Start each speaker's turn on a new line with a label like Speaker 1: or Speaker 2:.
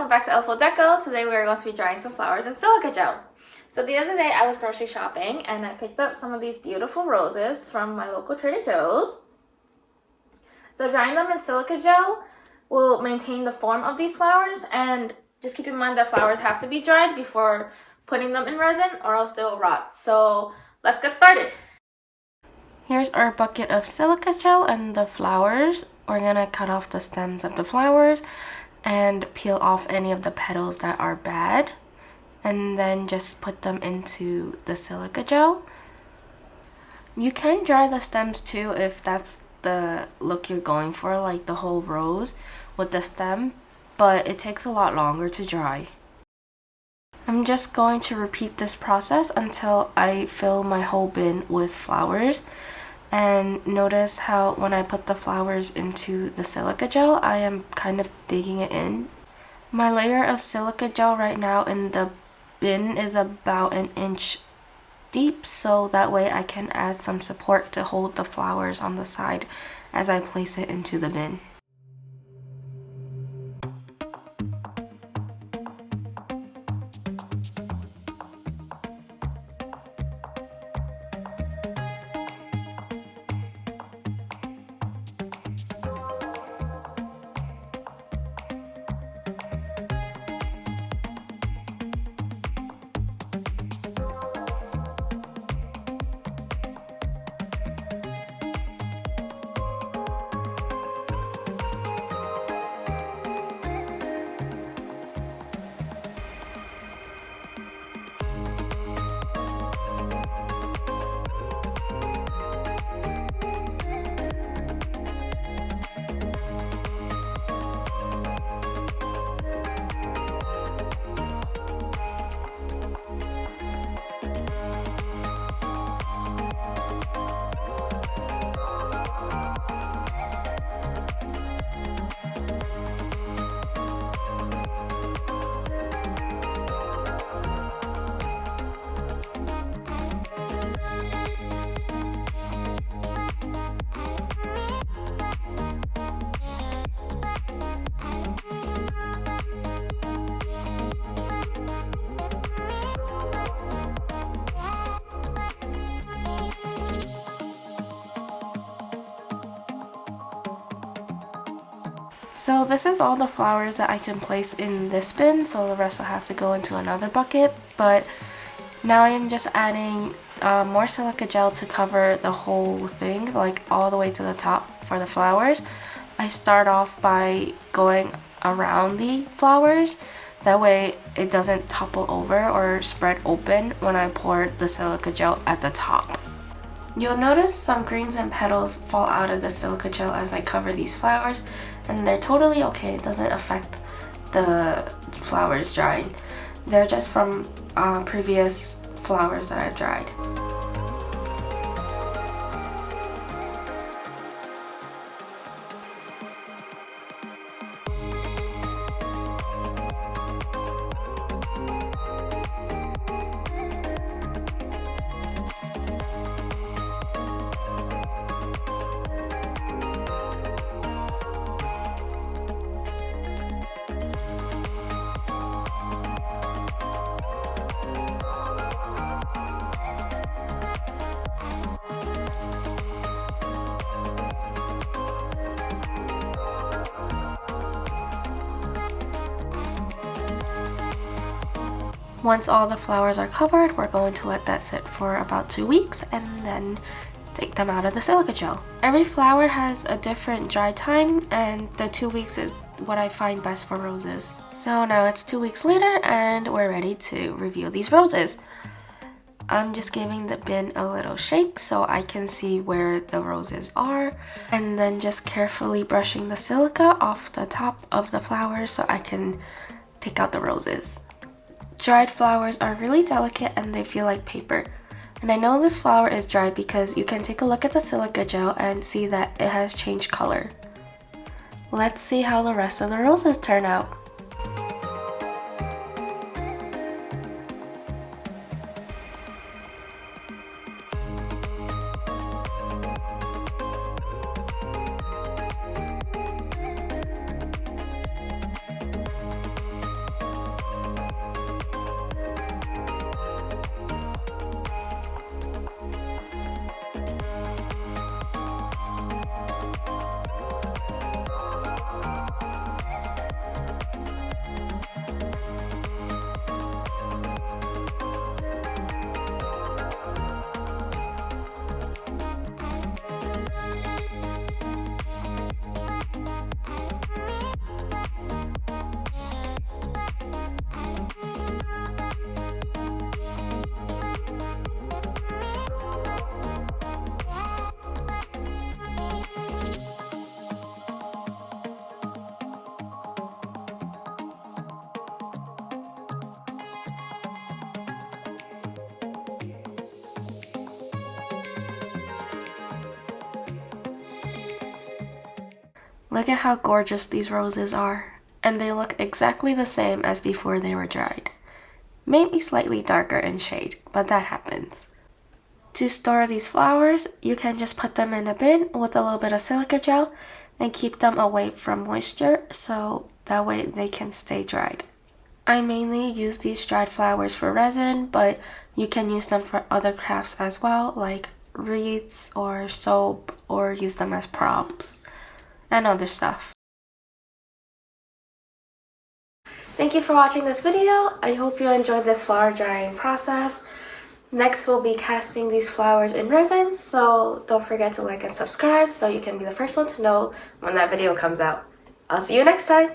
Speaker 1: welcome back to Elfo Deco. Today we are going to be drying some flowers in silica gel. So the other day I was grocery shopping and I picked up some of these beautiful roses from my local Trader Joe's. So drying them in silica gel will maintain the form of these flowers, and just keep in mind that flowers have to be dried before putting them in resin or else they'll rot. So let's get started. Here's our bucket of silica gel and the flowers. We're gonna cut off the stems of the flowers and peel off any of the petals that are bad, and then just put them into the silica gel. You can dry the stems too if that's the look you're going for, like the whole rose with the stem, but it takes a lot longer to dry. I'm just going to repeat this process until I fill my whole bin with flowers. And notice how when I put the flowers into the silica gel, I am kind of digging it in. My layer of silica gel right now in the bin is about 1 inch deep, so that way I can add some support to hold the flowers on the side as I place it into the bin. So this is all the flowers that I can place in this bin, so the rest will have to go into another bucket. But now I'm just adding more silica gel to cover the whole thing, like all the way to the top for the flowers. I start off by going around the flowers, that way it doesn't topple over or spread open when I pour the silica gel at the top. You'll notice some greens and petals fall out of the silica gel as I cover these flowers, and they're totally okay. It doesn't affect the flowers dried. They're just from previous flowers that I've dried. Once all the flowers are covered, we're going to let that sit for about 2 weeks and then take them out of the silica gel. Every flower has a different dry time, and the 2 weeks is what I find best for roses. So now it's 2 weeks later and we're ready to review these roses. I'm just giving the bin a little shake so I can see where the roses are, and then just carefully brushing the silica off the top of the flowers so I can take out the roses. Dried flowers are really delicate and they feel like paper. And I know this flower is dried because you can take a look at the silica gel and see that it has changed color. Let's see how the rest of the roses turn out.
Speaker 2: Look at how gorgeous these roses are, and they look exactly the same as before they were dried. Maybe slightly darker in shade, but that happens. To store these flowers, you can just put them in a bin with a little bit of silica gel and keep them away from moisture so that way they can stay dried. I mainly use these dried flowers for resin, but you can use them for other crafts as well, like wreaths or soap, or use them as props and other stuff.
Speaker 1: Thank you for watching this video. I hope you enjoyed this flower drying process. Next, we'll be casting these flowers in resin, so don't forget to like and subscribe so you can be the first one to know when that video comes out. I'll see you next time.